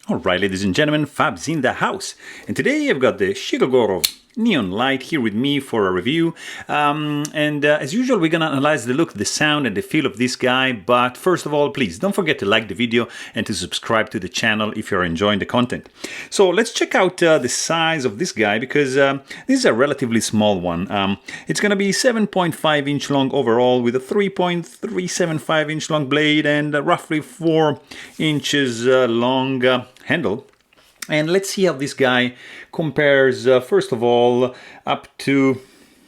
Alright, ladies and gentlemen, Fab's in the house. And today I've got the Shirogorov Neon Lite here with me for a review. As usual, we're gonna analyze the look, the sound, and the feel of this guy. But first of all, please don't forget to like the video and to subscribe to the channel if you're enjoying the content. So let's check out the size of this guy, because this is a relatively small one. It's gonna be 7.5 inch long overall with a 3.375 inch long blade and roughly 4 inches long handle. And let's see how this guy compares, first of all, up to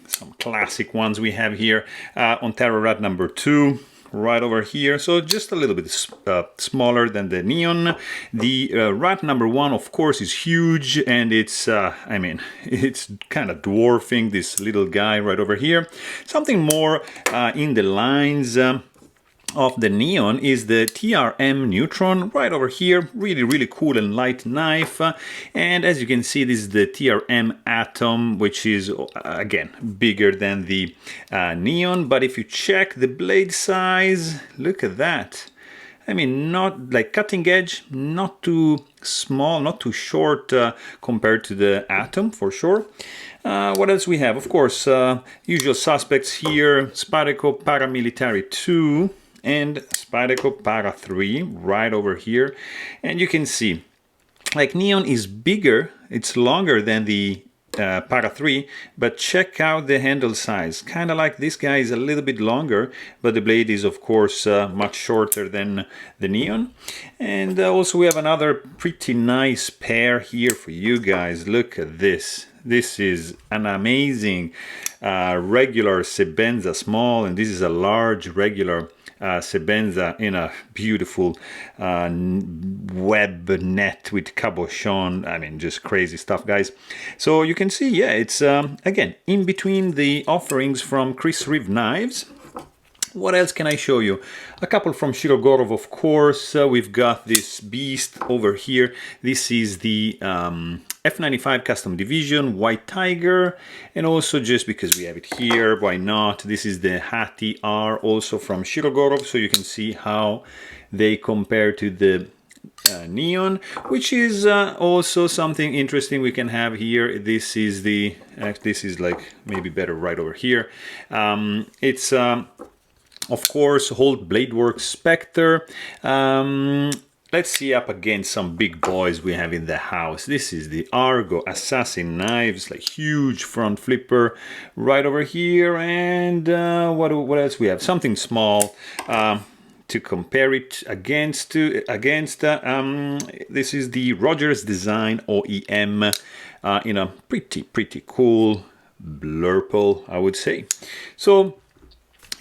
some classic ones we have here. Ontario Rat number 2, right over here. So just a little bit smaller than the Neon. The Rat number 1, of course, is huge, and it's, it's kind of dwarfing this little guy right over here. Something more in the lines of the Neon is the TRM Neutron right over here. Really cool and light knife. And as you can see, this is the TRM Atom, which is again bigger than the Neon. But if you check the blade size, look at that. I mean, not like cutting edge, not too small, not too short compared to the Atom, for sure. What else we have? Of course, usual suspects here, Spyderco Paramilitary 2 and Spyderco Para 3 right over here. And you can see, like, Neon is bigger, it's longer than the Para 3, but check out the handle size. Kind of like this guy is a little bit longer, but the blade is, of course, much shorter than the Neon. And also we have another pretty nice pair here for you guys. Look at this. This is an amazing regular Sebenza small, and this is a large regular Sebenza in a beautiful web net with cabochon. I mean, just crazy stuff, guys. So you can see, yeah, it's again in between the offerings from Chris Reeve Knives. What else can I show you? A couple from Shirogorov, of course. We've got this beast over here. This is the F95 Custom Division White Tiger, and also, just because we have it here, why not? This is the Hattie R, also from Shirogorov, so you can see how they compare to the Neon, which is also something interesting we can have here. This is the, this is like maybe better right over here. It's of course Holt Bladeworks Spectre. Let's see up against some big boys we have in the house. This is the Argo Assassin Knives, like huge front flipper right over here. And what else we have? Something small to compare it against. This is the Rogers Design OEM in a pretty cool blurple, I would say. So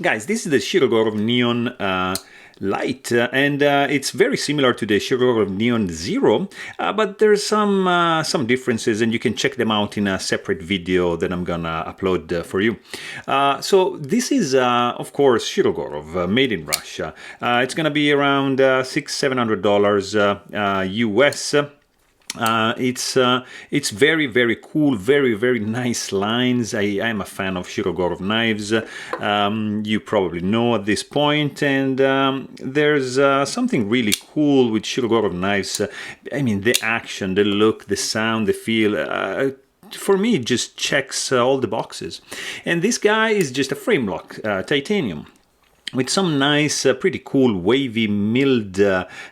guys, this is the Shirogorov Neon Lite, and it's very similar to the Shirogorov Neon Zero, but there's some differences, and you can check them out in a separate video that I'm gonna upload for you. So this is, of course, Shirogorov, made in Russia. It's gonna be around $600-700 US. It's very cool, very nice lines. I'm a fan of Shirogorov knives. You probably know at this point, and there's something really cool with Shirogorov knives. I mean, the action, the look, the sound, the feel. For me, it just checks all the boxes. And this guy is just a frame lock, titanium, with some nice, pretty cool wavy milled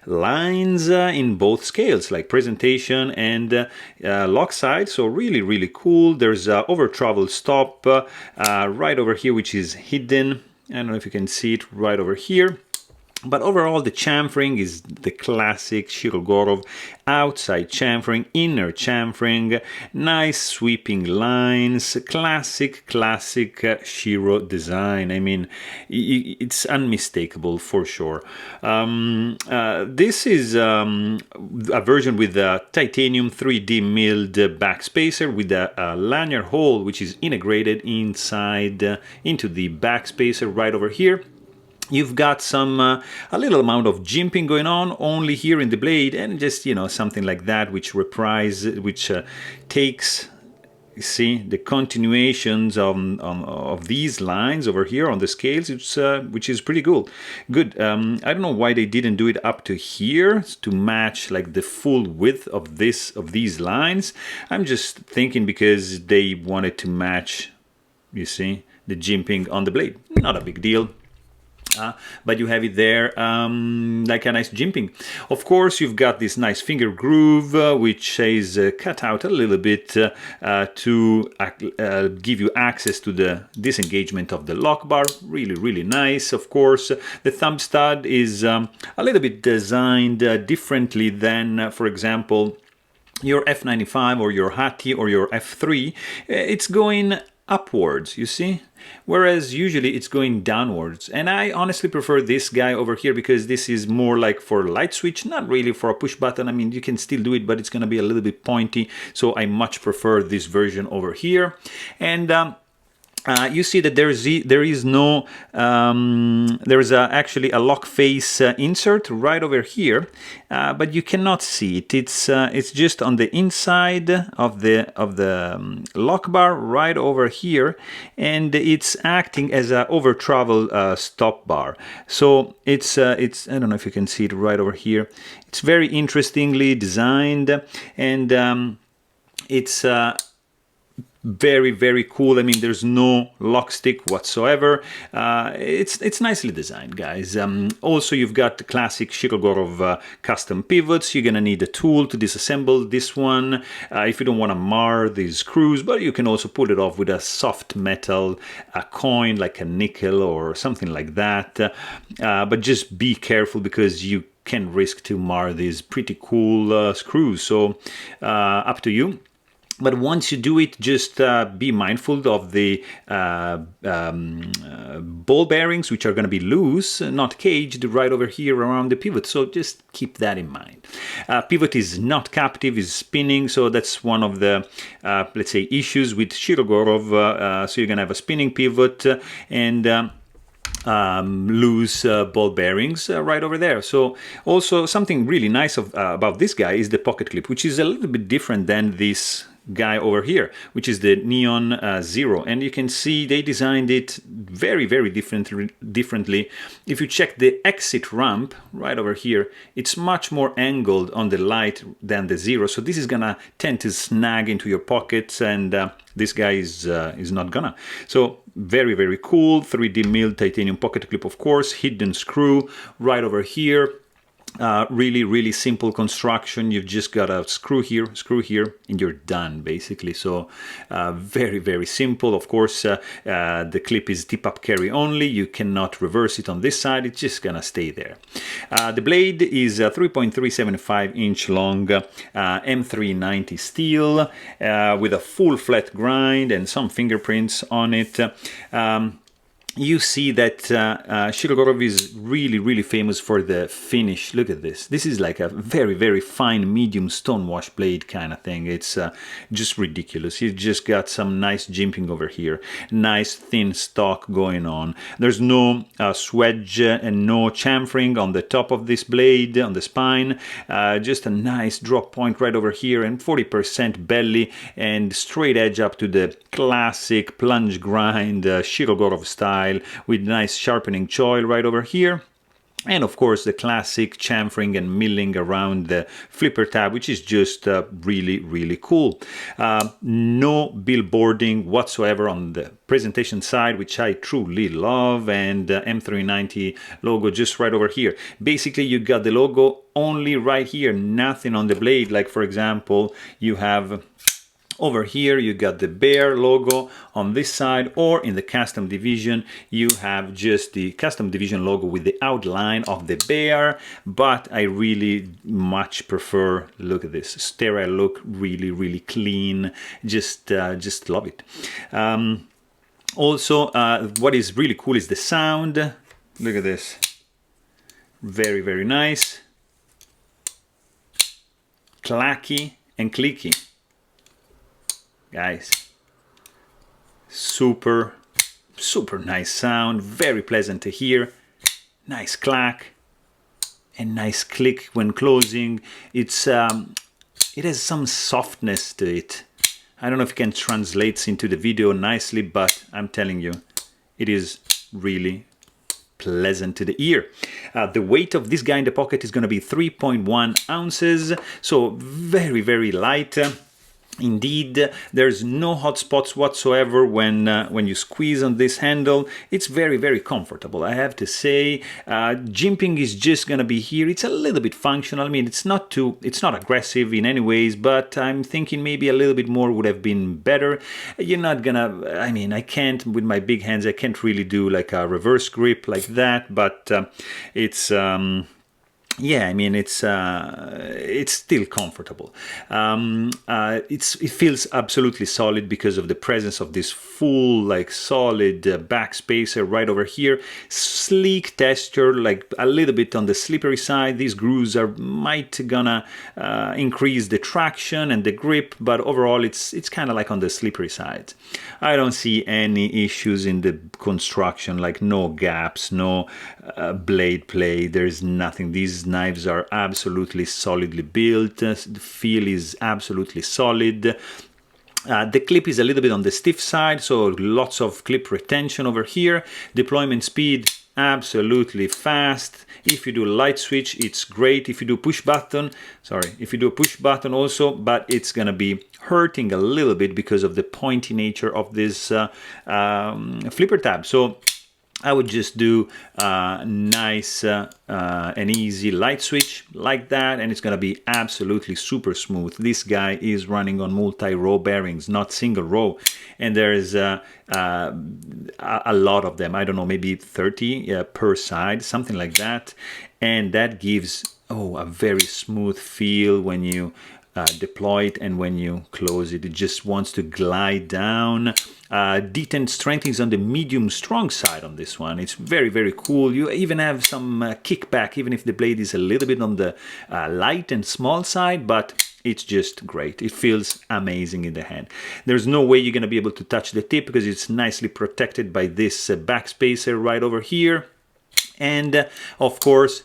lines in both scales, like presentation and lock side. So really cool. There's over travel stop right over here, which is hidden. I don't know if you can see it right over here. But overall, the chamfering is the classic Shirogorov outside chamfering, inner chamfering, nice sweeping lines, classic Shiro design. I mean, it's unmistakable for sure. This is a version with a titanium 3D milled backspacer with a lanyard hole, which is integrated inside into the backspacer right over here. You've got some, a little amount of jimping going on only here in the blade, and just, you know, something like that, which takes see the continuations of these lines over here on the scales, which is pretty cool. Good. I don't know why they didn't do it up to here to match like the full width of these lines. I'm just thinking because they wanted to match, you see, the jimping on the blade. Not a big deal. But you have it there like a nice jimping. Of course, you've got this nice finger groove, which is cut out a little bit to give you access to the disengagement of the lock bar. Really, really nice. Of course, the thumb stud is a little bit designed differently than, for example, your F95 or your Hati or your F3. It's going upwards, you see, whereas usually it's going downwards. And I honestly prefer this guy over here because this is more like for light switch, not really for a push button. I mean, you can still do it, but it's going to be a little bit pointy, so I much prefer this version over here. And you see that there is actually a lock face insert right over here, but you cannot see it. It's just on the inside of the lock bar right over here, and it's acting as a over travel stop bar. So it's I don't know if you can see it right over here. It's very interestingly designed, and it's very, very cool. I mean, there's no lock stick whatsoever. It's nicely designed, guys. Also, you've got the classic Shirogorov custom pivots. You're gonna need a tool to disassemble this one if you don't want to mar these screws, but you can also pull it off with a soft metal coin like a nickel or something like that. But just be careful because you can risk to mar these pretty cool screws. So up to you. But once you do it, just be mindful of the ball bearings, which are going to be loose, not caged, right over here around the pivot. So just keep that in mind. Pivot is not captive, is spinning. So that's one of the, let's say, issues with Shirogorov. So you're going to have a spinning pivot and loose ball bearings right over there. So also something really nice about this guy is the pocket clip, which is a little bit different than this guy over here, which is the Neon Zero, and you can see they designed it very, very differently. If you check the exit ramp right over here, it's much more angled on the Lite than the Zero, so this is gonna tend to snag into your pockets, and this guy is not gonna. So very, very cool. 3D milled titanium pocket clip, of course, hidden screw right over here. Really, really simple construction. You've just got a screw here, and you're done, basically. So very, very simple. Of course, the clip is tip-up carry only. You cannot reverse it on this side. It's just gonna stay there. The blade is 3.375-inch long M390 steel with a full flat grind and some fingerprints on it. You see that Shirogorov is really, really famous for the finish. Look at this. This is like a very, very fine medium stonewash blade kind of thing. It's just ridiculous. You just got some nice jimping over here. Nice thin stock going on. There's no swedge and no chamfering on the top of this blade, on the spine. Just a nice drop point right over here and 40% belly and straight edge up to the classic plunge grind Shirogorov style with nice sharpening choil right over here. And of course the classic chamfering and milling around the flipper tab, which is just really, really cool. No billboarding whatsoever on the presentation side, which I truly love, and M390 logo just right over here. Basically you got the logo only right here, nothing on the blade. Like for example, you have over here you got the bear logo on this side, or in the custom division you have just the custom division logo with the outline of the bear. But I really much prefer, look at this sterile look, really, really clean, just love it. Also what is really cool is the sound. Look at this, very, very nice, clacky and clicky. Guys, super, super nice sound, very pleasant to hear. Nice clack and nice click when closing. It's it has some softness to it. I don't know if it can translate into the video nicely, but I'm telling you, it is really pleasant to the ear. The weight of this guy in the pocket is going to be 3.1 ounces, so very, very light. Indeed, there's no hot spots whatsoever when you squeeze on this handle. It's very, very comfortable, I have to say. Jimping is just gonna be here. It's a little bit functional. I mean, it's not aggressive in any ways, but I'm thinking maybe a little bit more would have been better. You're not gonna, I mean, I can't, with my big hands, I can't really do like a reverse grip like that, but it's... yeah, I mean, it's still comfortable. It feels absolutely solid because of the presence of this full, like, solid back spacer right over here. Sleek texture, like a little bit on the slippery side. These grooves might gonna increase the traction and the grip, but overall it's kind of like on the slippery side. I don't see any issues in the construction, like no gaps, no blade play. There's nothing. These knives are absolutely solidly built. The feel is absolutely solid. The clip is a little bit on the stiff side, so lots of clip retention over here. Deployment speed, absolutely fast. If you do light switch, it's great. If you do push button, if you do a push button also, but it's gonna be hurting a little bit because of the pointy nature of this flipper tab. So I would just do a nice and easy light switch like that, and it's going to be absolutely super smooth. This guy is running on multi-row bearings, not single row, and there is a lot of them. I don't know, maybe 30 per side, something like that, and that gives a very smooth feel when you deploy it and when you close it. It just wants to glide down. Detent strength is on the medium strong side on this one. It's very, very cool. You even have some kickback, even if the blade is a little bit on the light and small side, but it's just great. It feels amazing in the hand. There's no way you're going to be able to touch the tip because it's nicely protected by this backspacer right over here. And of course,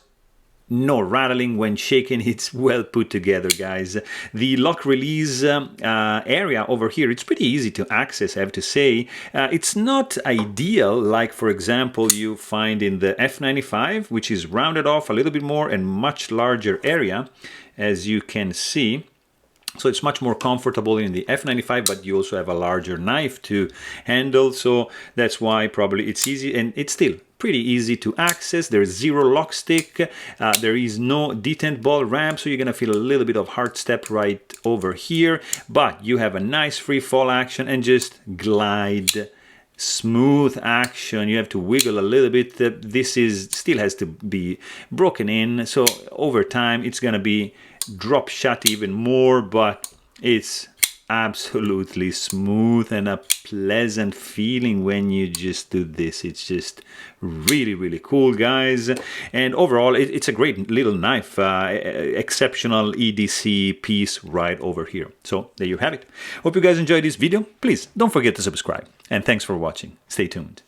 no rattling when shaken. It's well put together, guys. The lock release area over here, it's pretty easy to access, I have to say. It's not ideal like, for example, you find in the F95, which is rounded off a little bit more and much larger area, as you can see. So it's much more comfortable in the F95, but you also have a larger knife to handle. So that's why probably it's easy, and it's still pretty easy to access. There's zero lock stick. There is no detent ball ramp, so you're gonna feel a little bit of hard step right over here, but you have a nice free fall action and just glide. Smooth action. You have to wiggle a little bit. This still has to be broken in, so over time it's gonna be drop shut even more, but it's absolutely smooth and a pleasant feeling when you just do this. It's just really, really cool, guys. And overall, it's a great little knife. Exceptional EDC piece right over here. So there you have it. Hope you guys enjoyed this video. Please don't forget to subscribe. And thanks for watching. Stay tuned.